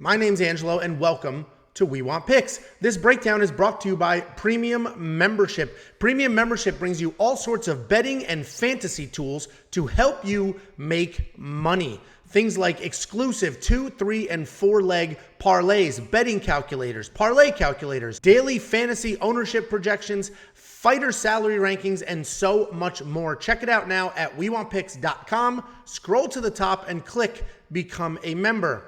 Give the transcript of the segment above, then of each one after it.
My name's Angelo, and welcome to We Want Picks. This breakdown is brought to you by Premium Membership. Premium Membership brings you all sorts of betting and fantasy tools to help you make money. Things like exclusive 2, 3, and 4 leg parlays, betting calculators, parlay calculators, daily fantasy ownership projections, fighter salary rankings, and so much more. Check it out now at WeWantPicks.com. Scroll to the top and click Become a Member.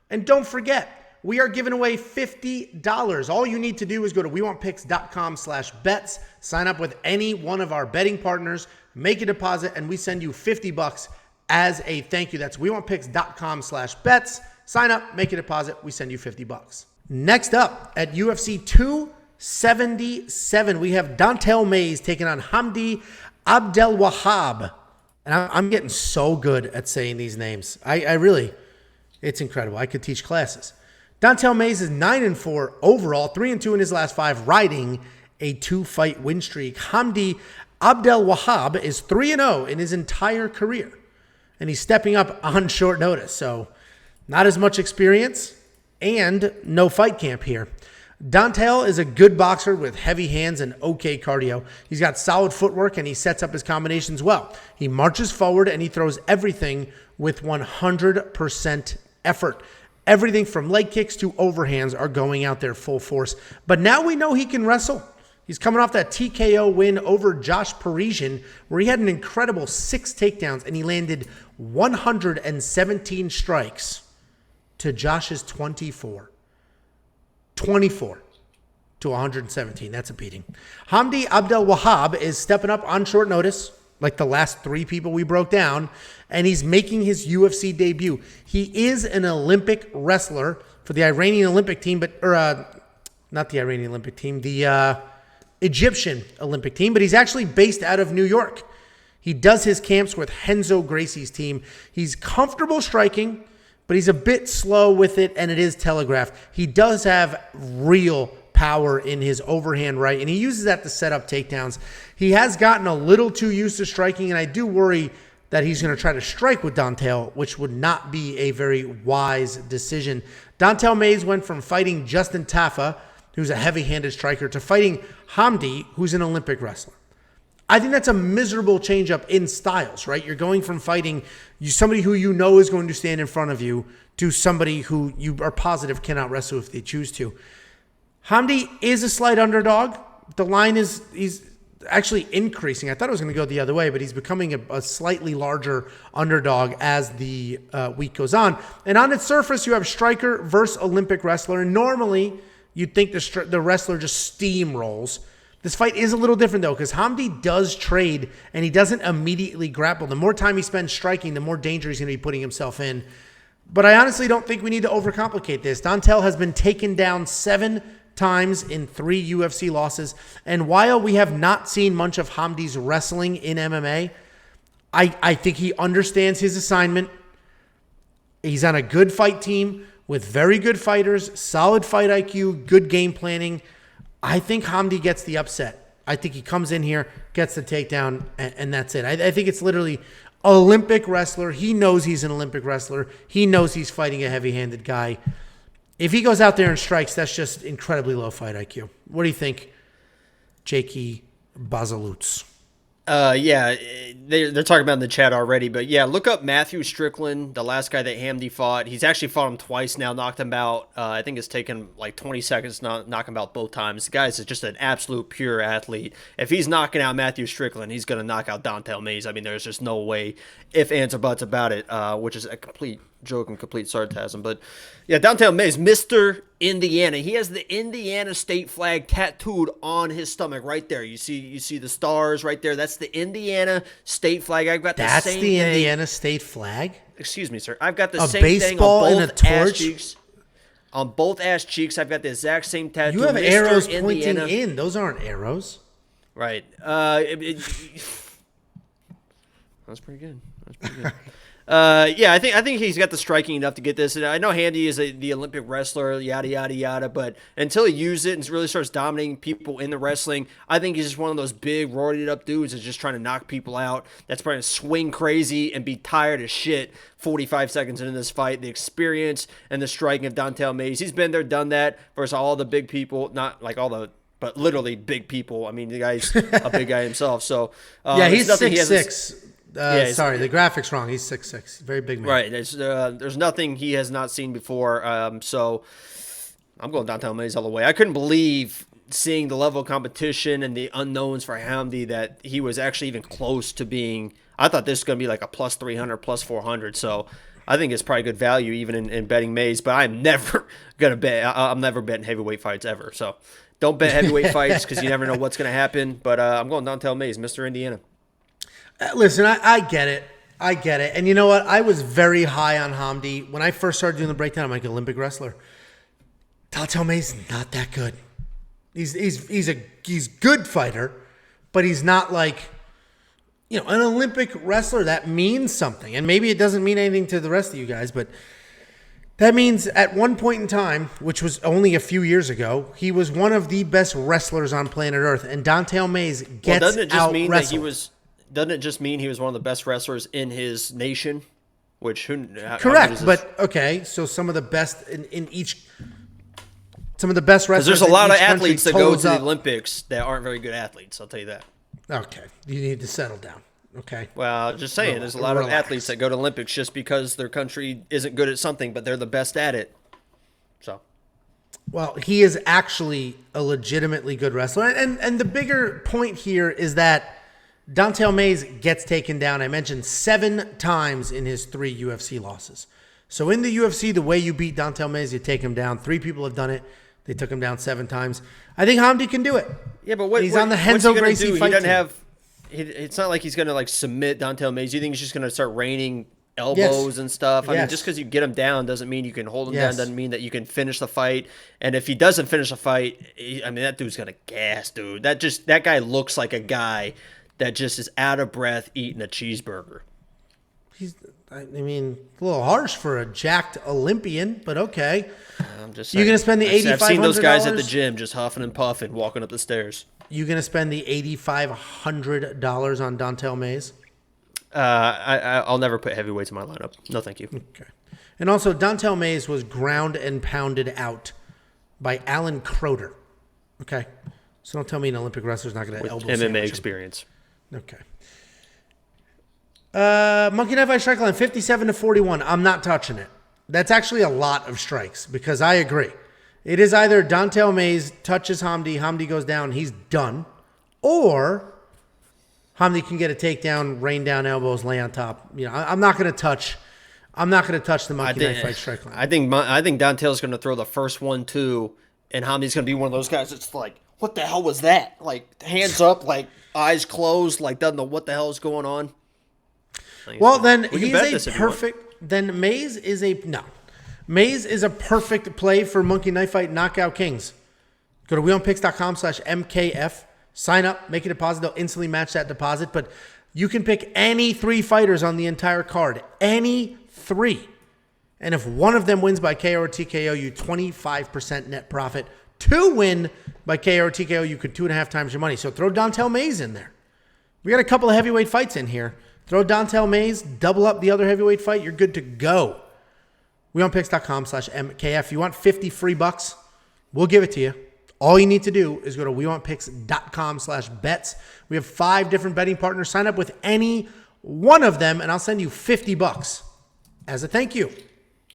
And don't forget, we are giving away $50. All you need to do is go to WeWantPicks.com/bets, sign up with any one of our betting partners, make a deposit, and we send you $50 as a thank you. That's WeWantPicks.com/bets. Sign up, make a deposit, we send you $50. Next up, at UFC 277, we have Don'Tale Mayes taking on Hamdy Abdelwahab. And I'm getting so good at saying these names. I really, it's incredible. I could teach classes. Don'Tale Mayes is 9-4 overall, 3-2 in his last 5, riding a 2-fight win streak. Hamdy Abdelwahab is 3-0 in his entire career, and he's stepping up on short notice. So not as much experience and no fight camp here. Don'Tale is a good boxer with heavy hands and okay cardio. He's got solid footwork and he sets up his combinations well. He marches forward and he throws everything with 100% effort. Everything from leg kicks to overhands are going out there full force. But now we know he can wrestle. He's coming off that TKO win over Josh Parisian, where he had an incredible 6 takedowns and he landed 117 strikes to Josh's 24 to 117. That's a beating. Hamdy Abdelwahab is stepping up on short notice, like the last 3 people we broke down, and he's making his UFC debut. He is an Olympic wrestler for the Iranian Olympic team, not the Iranian Olympic team, the Egyptian Olympic team, but he's actually based out of New York. He does his camps with Renzo Gracie's team. He's comfortable striking, but he's a bit slow with it, and it is telegraphed. He does have real power in his overhand right, and he uses that to set up takedowns. He has gotten a little too used to striking, and I do worry that he's going to try to strike with Don'Tale, which would not be a very wise decision. Don'Tale Mayes went from fighting Justin Tafa, who's a heavy-handed striker, to fighting Hamdy, who's an Olympic wrestler. I think that's a miserable change-up in styles, right? You're going from fighting somebody who you know is going to stand in front of you to somebody who you are positive cannot wrestle if they choose to. Hamdy is a slight underdog. The line he's actually increasing. I thought it was going to go the other way, but he's becoming a slightly larger underdog as the week goes on. And on its surface, you have striker versus Olympic wrestler. And normally, you'd think the wrestler just steamrolls. This fight is a little different, though, because Hamdy does trade, and he doesn't immediately grapple. The more time he spends striking, the more danger he's going to be putting himself in. But I honestly don't think we need to overcomplicate this. Don'Tale has been taken down 7 times in 3 UFC losses. And while we have not seen much of Hamdy's wrestling in MMA, I think he understands his assignment. He's on a good fight team with very good fighters, solid fight IQ, good game planning. I think Hamdy gets the upset. I think he comes in here, gets the takedown, and that's it. I think it's literally Olympic wrestler. He knows he's an Olympic wrestler. He knows he's fighting a heavy-handed guy. If he goes out there and strikes, that's just incredibly low fight IQ. What do you think, Jakey Bazalutz? Yeah, they're talking about in the chat already, but yeah, look up Matthew Strickland, the last guy that Hamdy fought. He's actually fought him twice now, knocked him out. I think it's taken like 20 seconds to knock him out both times. The guy's just an absolute pure athlete. If he's knocking out Matthew Strickland, he's going to knock out Don'Tale Mayes. I mean, there's just no way, if, ands, or buts about it, which is a complete joke and complete sarcasm. But yeah, Don'Tale Mayes, Mr. Indiana. He has the Indiana state flag tattooed on his stomach right there. You see the stars right there. That's the Indiana state flag. I've got the same thing. That's the Indiana state flag? Excuse me, sir. I've got the same thing on both ass cheeks. On both ass cheeks, I've got the exact same tattoo. You have Mr. arrows Indiana. pointing in. Those aren't arrows. Right. That's pretty good. Yeah, I think he's got the striking enough to get this. And I know Hamdy is the Olympic wrestler, yada yada yada. But until he uses it and really starts dominating people in the wrestling, I think he's just one of those big roided up dudes that's just trying to knock people out. That's probably to swing crazy and be tired as shit 45 seconds into this fight. The experience and the striking of Dontel Mays, he's been there, done that versus all the big people, not like all the. But literally big people. I mean, the guy's a big guy himself. So yeah, he's 6'6". Sorry, the graphic's wrong. He's 6'6". Very big man. Right. There's nothing he has not seen before. So I'm going Dontel Mays all the way. I couldn't believe seeing the level of competition and the unknowns for Hamdy that he was actually even close to being. I thought this was going to be like a plus 300, plus 400. So I think it's probably good value even in betting Mays. But I'm never going to bet. I'm never betting heavyweight fights ever. So don't bet heavyweight fights because you never know what's going to happen. But I'm going Dontel Mays, Mr. Indiana. Listen, I get it. I get it. And you know what? I was very high on Hamdy. When I first started doing the breakdown, I'm like, Olympic wrestler. Dontel Mays not that good. He's a good fighter, but he's not like, an Olympic wrestler. That means something. And maybe it doesn't mean anything to the rest of you guys, but that means at one point in time, which was only a few years ago, he was one of the best wrestlers on planet Earth. And Dontel Mays gets out-wrestled. Doesn't it just mean he was one of the best wrestlers in his nation? Correct, but okay. So some of the best some of the best wrestlers. Because there's a lot of athletes that go to the Olympics that aren't very good athletes. I'll tell you that. Okay, you need to settle down. Okay. Well, just saying, there's a lot of athletes that go to Olympics just because their country isn't good at something, but they're the best at it. So. Well, he is actually a legitimately good wrestler, and the bigger point here is that Dontel Mays gets taken down, I mentioned, 7 times in his 3 UFC losses. So in the UFC, the way you beat Dontel Mays, you take him down. 3 people have done it. They took him down 7 times. I think Hamdy can do it. Yeah, but he's on the Renzo Gracie fight team. It's not like he's going to like submit Dontel Mays. You think he's just going to start raining elbows and stuff? I mean, just because you get him down doesn't mean you can hold him down. Doesn't mean that you can finish the fight. And if he doesn't finish the fight, that dude's going to gas, dude. That guy looks like a guy that just is out of breath eating a cheeseburger. A little harsh for a jacked Olympian, but okay. I'm just saying. You're going to spend the $8,500? I've seen those guys at the gym just huffing and puffing, walking up the stairs. You're going to spend the $8,500 on Dontel Mays? I'll never put heavyweights in my lineup. No, thank you. Okay. And also, Dontel Mays was ground and pounded out by Alan Croter. Okay? So don't tell me an Olympic wrestler's not going to elbow MMA experience. Okay. Monkey Knife Fight strike line 57-41. I'm not touching it. That's actually a lot of strikes because I agree. It is either Dontel Mays touches Hamdy goes down, he's done, or Hamdy can get a takedown, rain down elbows, lay on top. I'm not going to touch the Monkey Knife Fight strike line. I think Dontel's going to throw the first one too, and Hamdy's going to be one of those guys that's like, what the hell was that? Like hands up, like eyes closed, like doesn't know what the hell is going on. Well, then he's a perfect. Then Mays is a perfect play for Monkey Knife Fight Knockout Kings. Go to WeOnPicks.com/MKF. Sign up, make a deposit. They'll instantly match that deposit. But you can pick any 3 fighters on the entire card, any 3, and if one of them wins by KO or TKO, you 25% net profit. 2 win by KO or TKO, you could 2.5 times your money. So throw Dontel Mays in there. We got a couple of heavyweight fights in here. Throw Dontel Mays, double up the other heavyweight fight. You're good to go. WeOnPicks.com/MKF. You want 50 free bucks? We'll give it to you. All you need to do is go to WeWantPicks.com/bets. We have 5 different betting partners. Sign up with any one of them, and I'll send you 50 bucks as a thank you.